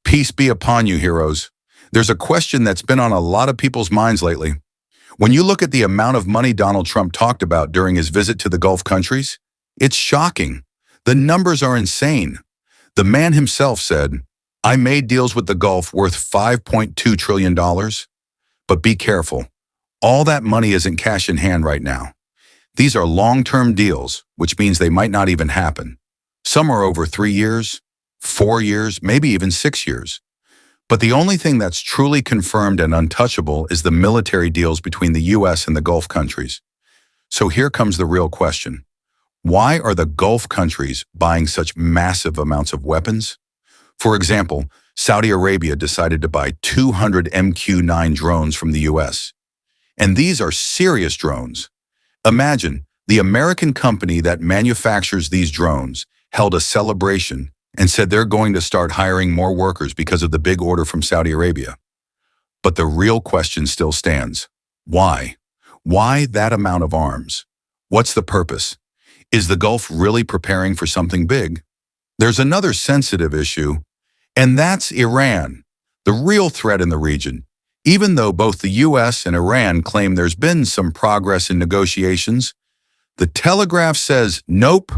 Peace be upon you, heroes. There's a question that's been on a lot of people's minds lately. When you look at the amount of money Donald Trump talked about during his visit to the Gulf countries, it's shocking. The numbers are insane. The man himself said, "I made deals with the Gulf worth $5.2 trillion. But be careful. All that money isn't cash in hand right now. These are long-term deals, which means they might not even happen. Some are over 3 years, 4 years, maybe even 6 years. But the only thing that's truly confirmed and untouchable is the military deals between the U.S. and the Gulf countries. So here comes the real question. Why are the Gulf countries buying such massive amounts of weapons? For example, Saudi Arabia decided to buy 200 MQ-9 drones from the U.S. And these are serious drones. Imagine, the American company that manufactures these drones held a celebration and said they're going to start hiring more workers because of the big order from Saudi Arabia. But the real question still stands. Why? Why that amount of arms? What's the purpose? Is the Gulf really preparing for something big? There's another sensitive issue, and that's Iran, the real threat in the region. Even though both the U.S. and Iran claim there's been some progress in negotiations, the Telegraph says, nope,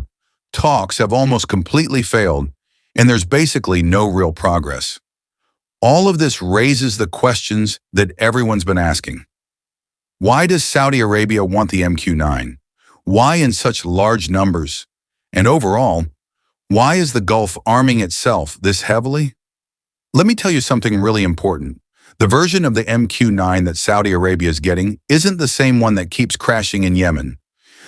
talks have almost completely failed, and there's basically no real progress. All of this raises the questions that everyone's been asking. Why does Saudi Arabia want the MQ-9? Why in such large numbers? And overall, why is the Gulf arming itself this heavily? Let me tell you something really important. The version of the MQ-9 that Saudi Arabia is getting isn't the same one that keeps crashing in Yemen.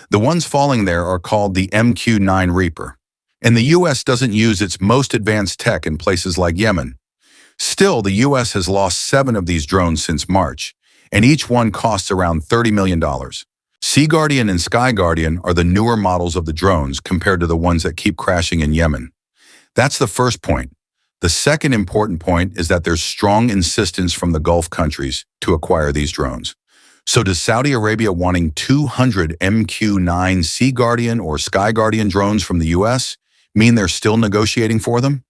The ones falling there are called the MQ-9 Reaper, and the U.S. doesn't use its most advanced tech in places like Yemen. Still, the U.S. has lost 7 of these drones since March, and each one costs around $30 million. Sea Guardian and Sky Guardian are the newer models of the drones compared to the ones that keep crashing in Yemen. That's the first point. The second important point is that there's strong insistence from the Gulf countries to acquire these drones. So does Saudi Arabia wanting 200 MQ-9 Sea Guardian or Sky Guardian drones from the U.S. mean they're still negotiating for them?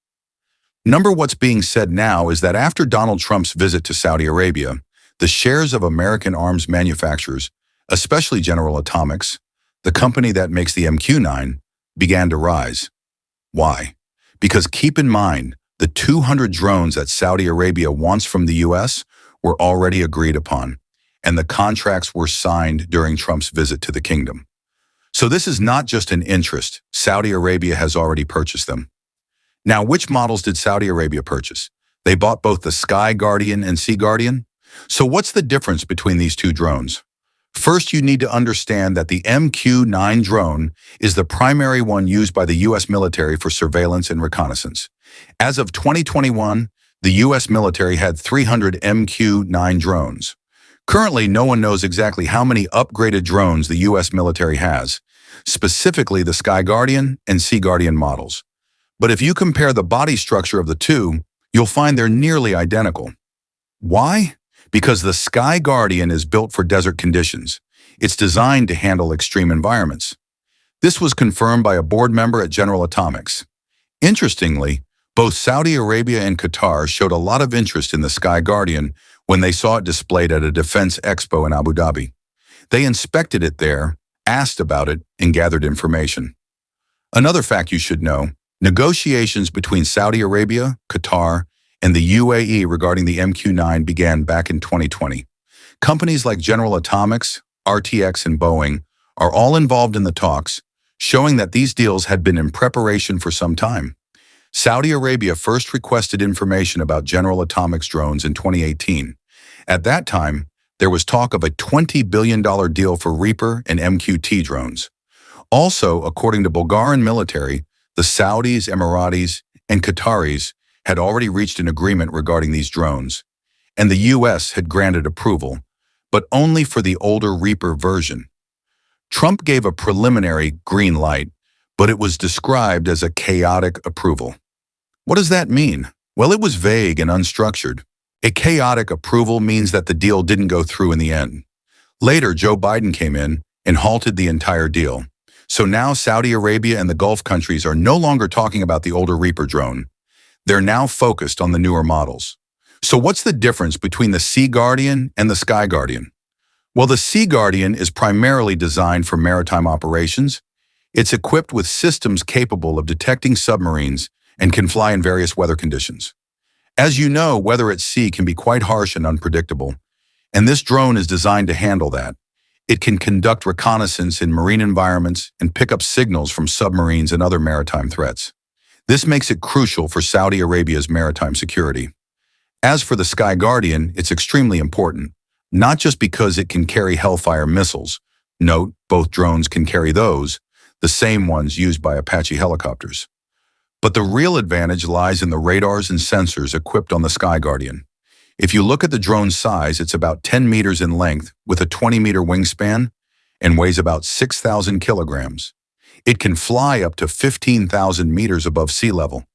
What's being said now is that after Donald Trump's visit to Saudi Arabia, the shares of American arms manufacturers, especially General Atomics, the company that makes the MQ-9, began to rise. Why? Because keep in mind, the 200 drones that Saudi Arabia wants from the U.S. were already agreed upon, and the contracts were signed during Trump's visit to the kingdom. So this is not just an interest. Saudi Arabia has already purchased them. Now, which models did Saudi Arabia purchase? They bought both the Sky Guardian and Sea Guardian. So what's the difference between these two drones? First, you need to understand that the MQ-9 drone is the primary one used by the U.S. military for surveillance and reconnaissance. As of 2021, the U.S. military had 300 MQ-9 drones. Currently, no one knows exactly how many upgraded drones the U.S. military has, specifically the Sky Guardian and Sea Guardian models. But if you compare the body structure of the two, you'll find they're nearly identical. Why? Because the Sky Guardian is built for desert conditions. It's designed to handle extreme environments. This was confirmed by a board member at General Atomics. Interestingly, both Saudi Arabia and Qatar showed a lot of interest in the Sky Guardian when they saw it displayed at a defense expo in Abu Dhabi. They inspected it there, asked about it, and gathered information. Another fact you should know, negotiations between Saudi Arabia, Qatar, and the UAE regarding the MQ-9 began back in 2020. Companies like General Atomics, RTX, and Boeing are all involved in the talks, showing that these deals had been in preparation for some time. Saudi Arabia first requested information about General Atomics drones in 2018. At that time, there was talk of a $20 billion deal for Reaper and MQ-T drones. Also, according to Bulgarian military, the Saudis, Emiratis, and Qataris had already reached an agreement regarding these drones, and the U.S. had granted approval, but only for the older Reaper version. Trump gave a preliminary green light, but it was described as a chaotic approval. What does that mean? Well, it was vague and unstructured. A chaotic approval means that the deal didn't go through in the end. Later, Joe Biden came in and halted the entire deal. So now Saudi Arabia and the Gulf countries are no longer talking about the older Reaper drone. They're now focused on the newer models. So what's the difference between the Sea Guardian and the Sky Guardian? Well, the Sea Guardian is primarily designed for maritime operations. It's equipped with systems capable of detecting submarines and can fly in various weather conditions. As you know, weather at sea can be quite harsh and unpredictable, and this drone is designed to handle that. It can conduct reconnaissance in marine environments and pick up signals from submarines and other maritime threats. This makes it crucial for Saudi Arabia's maritime security. As for the Sky Guardian, it's extremely important, not just because it can carry Hellfire missiles. Note, both drones can carry those, the same ones used by Apache helicopters. But the real advantage lies in the radars and sensors equipped on the Sky Guardian. If you look at the drone's size, it's about 10 meters in length with a 20-meter wingspan and weighs about 6,000 kilograms. It can fly up to 15,000 meters above sea level.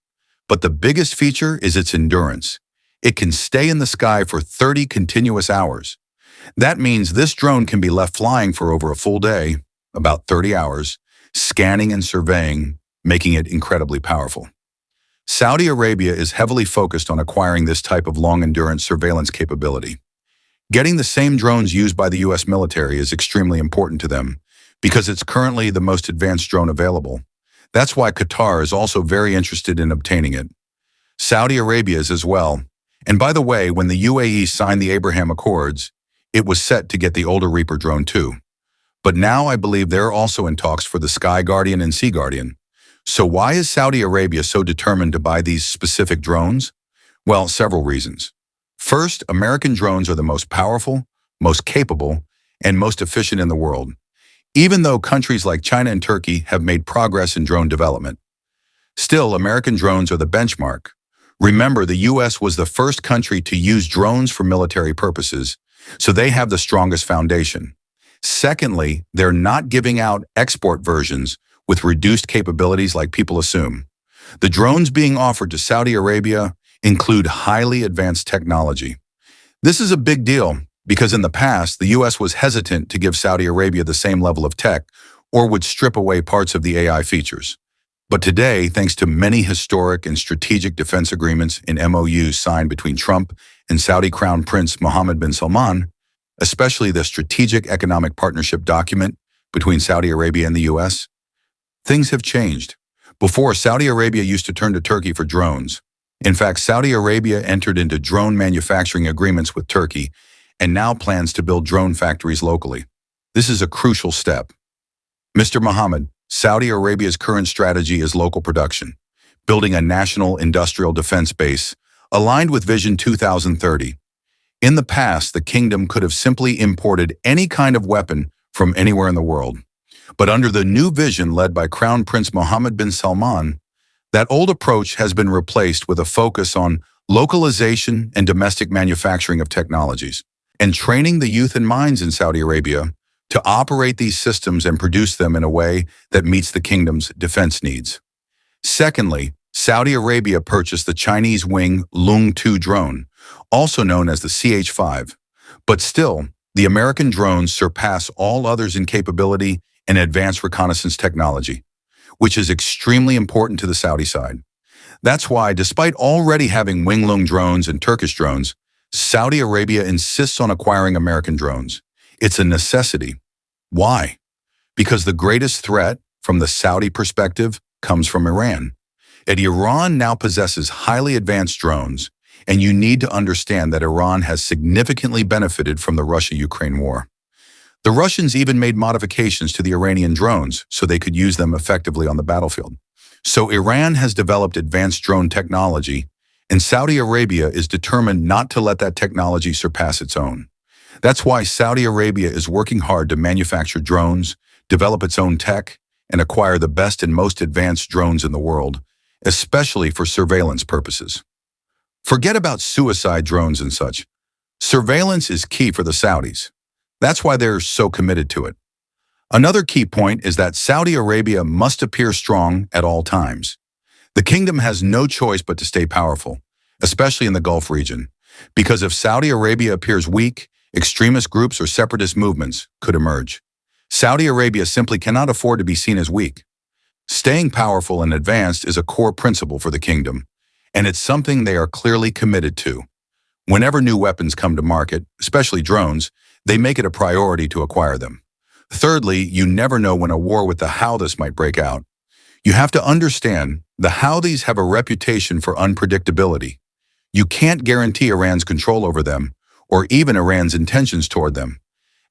But the biggest feature is its endurance. It can stay in the sky for 30 continuous hours. That means this drone can be left flying for over a full day, about 30 hours, scanning and surveying, making it incredibly powerful. Saudi Arabia is heavily focused on acquiring this type of long-endurance surveillance capability. Getting the same drones used by the U.S. military is extremely important to them because it's currently the most advanced drone available. That's why Qatar is also very interested in obtaining it. Saudi Arabia is as well. And by the way, when the UAE signed the Abraham Accords, it was set to get the older Reaper drone too. But now I believe they're also in talks for the Sky Guardian and Sea Guardian. So why is Saudi Arabia so determined to buy these specific drones? Well, several reasons. First, American drones are the most powerful, most capable, and most efficient in the world, even though countries like China and Turkey have made progress in drone development. Still, American drones are the benchmark. Remember, the U.S. was the first country to use drones for military purposes, so they have the strongest foundation. Secondly, they're not giving out export versions with reduced capabilities like people assume. The drones being offered to Saudi Arabia include highly advanced technology. This is a big deal because in the past, the U.S. was hesitant to give Saudi Arabia the same level of tech or would strip away parts of the AI features. But today, thanks to many historic and strategic defense agreements and MOUs signed between Trump and Saudi Crown Prince Mohammed bin Salman, especially the Strategic Economic Partnership document between Saudi Arabia and the U.S., things have changed. Before, Saudi Arabia used to turn to Turkey for drones. In fact, Saudi Arabia entered into drone manufacturing agreements with Turkey and now plans to build drone factories locally. This is a crucial step. Mr. Mohammed, Saudi Arabia's current strategy is local production, building a national industrial defense base aligned with Vision 2030. In the past, the kingdom could have simply imported any kind of weapon from anywhere in the world. But under the new vision led by Crown Prince Mohammed bin Salman, that old approach has been replaced with a focus on localization and domestic manufacturing of technologies, and training the youth and minds in Saudi Arabia to operate these systems and produce them in a way that meets the kingdom's defense needs. Secondly, Saudi Arabia purchased the Chinese Wing Lung 2 drone, also known as the CH-5. But still, the American drones surpass all others in capability and advanced reconnaissance technology, which is extremely important to the Saudi side. That's why, despite already having Wing Lung drones and Turkish drones, Saudi Arabia insists on acquiring American drones. It's a necessity. Why? Because the greatest threat, from the Saudi perspective, comes from Iran. And Iran now possesses highly advanced drones, and you need to understand that Iran has significantly benefited from the Russia-Ukraine war. The Russians even made modifications to the Iranian drones so they could use them effectively on the battlefield. So Iran has developed advanced drone technology, and Saudi Arabia is determined not to let that technology surpass its own. That's why Saudi Arabia is working hard to manufacture drones, develop its own tech, and acquire the best and most advanced drones in the world, especially for surveillance purposes. Forget about suicide drones and such. Surveillance is key for the Saudis. That's why they're so committed to it. Another key point is that Saudi Arabia must appear strong at all times. The kingdom has no choice but to stay powerful, especially in the Gulf region, because if Saudi Arabia appears weak, extremist groups or separatist movements could emerge. Saudi Arabia simply cannot afford to be seen as weak. Staying powerful and advanced is a core principle for the kingdom, and it's something they are clearly committed to. Whenever new weapons come to market, especially drones, they make it a priority to acquire them. Thirdly, you never know when a war with the Houthis might break out. You have to understand, the Houthis have a reputation for unpredictability. You can't guarantee Iran's control over them, or even Iran's intentions toward them.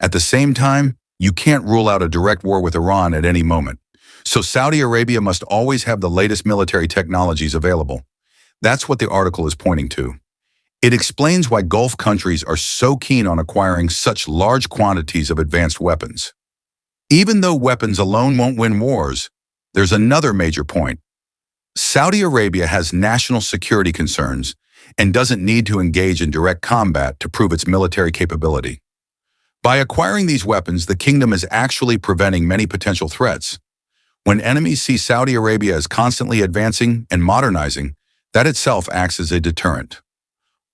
At the same time, you can't rule out a direct war with Iran at any moment. So Saudi Arabia must always have the latest military technologies available. That's what the article is pointing to. It explains why Gulf countries are so keen on acquiring such large quantities of advanced weapons. Even though weapons alone won't win wars, there's another major point. Saudi Arabia has national security concerns and doesn't need to engage in direct combat to prove its military capability. By acquiring these weapons, the kingdom is actually preventing many potential threats. When enemies see Saudi Arabia as constantly advancing and modernizing, that itself acts as a deterrent.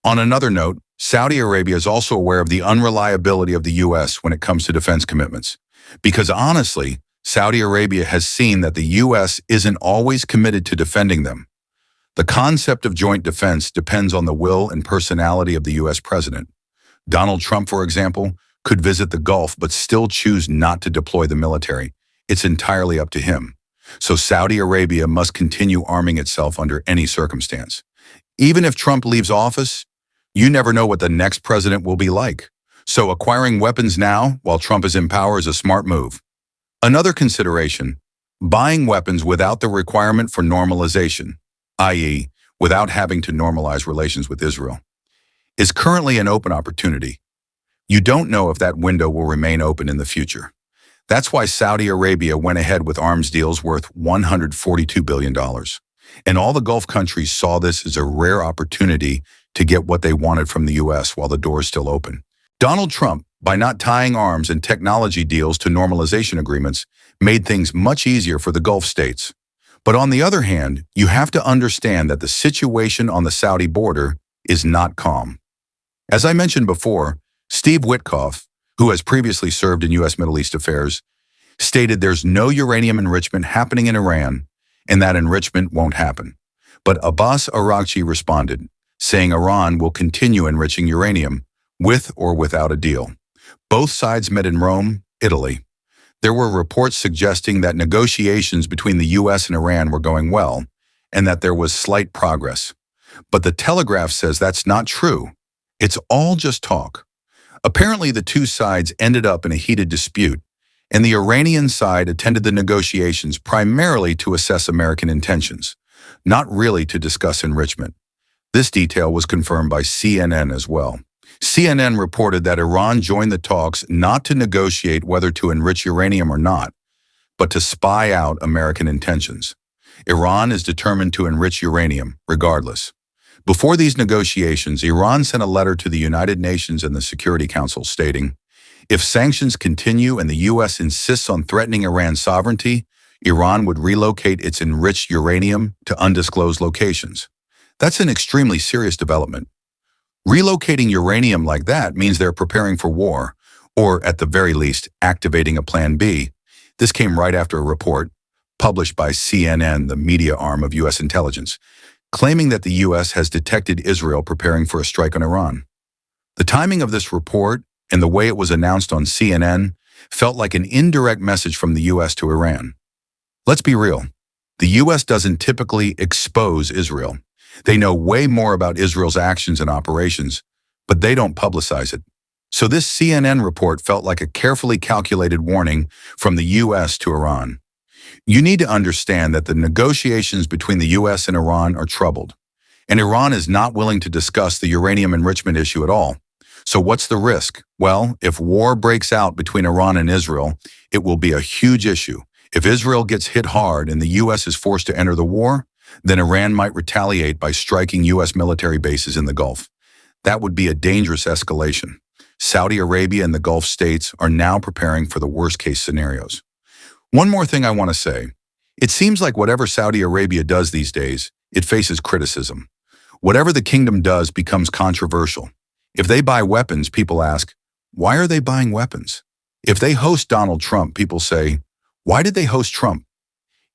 On another note, Saudi Arabia is also aware of the unreliability of the U.S. when it comes to defense commitments. Because honestly, Saudi Arabia has seen that the U.S. isn't always committed to defending them. The concept of joint defense depends on the will and personality of the U.S. president. Donald Trump, for example, could visit the Gulf but still choose not to deploy the military. It's entirely up to him. So Saudi Arabia must continue arming itself under any circumstance. Even if Trump leaves office, you never know what the next president will be like. So acquiring weapons now, while Trump is in power, is a smart move. Another consideration, buying weapons without the requirement for normalization, i.e., without having to normalize relations with Israel, is currently an open opportunity. You don't know if that window will remain open in the future. That's why Saudi Arabia went ahead with arms deals worth $142 billion. And all the Gulf countries saw this as a rare opportunity to get what they wanted from the U.S. while the door is still open. Donald Trump, by not tying arms and technology deals to normalization agreements, made things much easier for the Gulf states. But on the other hand, you have to understand that the situation on the Saudi border is not calm. As I mentioned before, Steve Witkoff, who has previously served in U.S. Middle East affairs, stated there's no uranium enrichment happening in Iran, and that enrichment won't happen. But Abbas Araghchi responded, saying Iran will continue enriching uranium, with or without a deal. Both sides met in Rome, Italy. There were reports suggesting that negotiations between the U.S. and Iran were going well, and that there was slight progress. But the Telegraph says that's not true. It's all just talk. Apparently, the two sides ended up in a heated dispute, and the Iranian side attended the negotiations primarily to assess American intentions, not really to discuss enrichment. This detail was confirmed by CNN as well. CNN reported that Iran joined the talks not to negotiate whether to enrich uranium or not, but to spy out American intentions. Iran is determined to enrich uranium, regardless. Before these negotiations, Iran sent a letter to the United Nations and the Security Council stating, if sanctions continue and the U.S. insists on threatening Iran's sovereignty, Iran would relocate its enriched uranium to undisclosed locations. That's an extremely serious development. Relocating uranium like that means they're preparing for war, or at the very least, activating a Plan B. This came right after a report, published by CNN, the media arm of U.S. intelligence, claiming that the U.S. has detected Israel preparing for a strike on Iran. The timing of this report and the way it was announced on CNN felt like an indirect message from the U.S. to Iran. Let's be real. The U.S. doesn't typically expose Israel. They know way more about Israel's actions and operations, but they don't publicize it. So this CNN report felt like a carefully calculated warning from the U.S. to Iran. You need to understand that the negotiations between the U.S. and Iran are troubled, and Iran is not willing to discuss the uranium enrichment issue at all. So what's the risk? Well, if war breaks out between Iran and Israel, it will be a huge issue. If Israel gets hit hard and the U.S. is forced to enter the war, then Iran might retaliate by striking U.S. military bases in the Gulf. That would be a dangerous escalation. Saudi Arabia and the Gulf states are now preparing for the worst-case scenarios. One more thing I want to say. It seems like whatever Saudi Arabia does these days, it faces criticism. Whatever the kingdom does becomes controversial. If they buy weapons, people ask, why are they buying weapons? If they host Donald Trump, people say, why did they host Trump?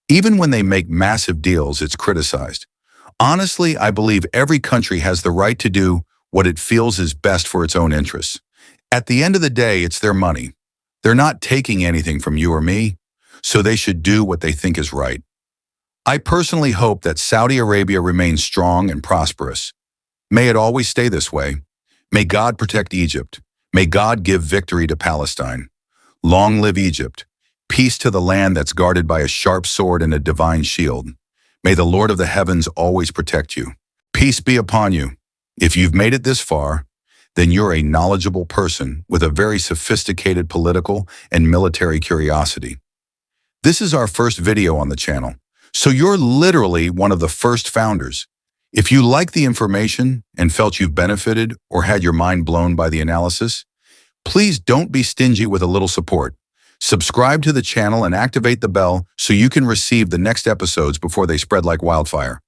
Even when they make massive deals, it's criticized. Honestly, I believe every country has the right to do what it feels is best for its own interests. At the end of the day, it's their money. They're not taking anything from you or me, so they should do what they think is right. I personally hope that Saudi Arabia remains strong and prosperous. May it always stay this way. May God protect Egypt. May God give victory to Palestine. Long live Egypt. Peace to the land that's guarded by a sharp sword and a divine shield. May the Lord of the heavens always protect you. Peace be upon you. If you've made it this far, then you're a knowledgeable person with a very sophisticated political and military curiosity. This is our first video on the channel, so you're literally one of the first founders. If you like the information and felt you've benefited or had your mind blown by the analysis, please don't be stingy with a little support. Subscribe to the channel and activate the bell so you can receive the next episodes before they spread like wildfire.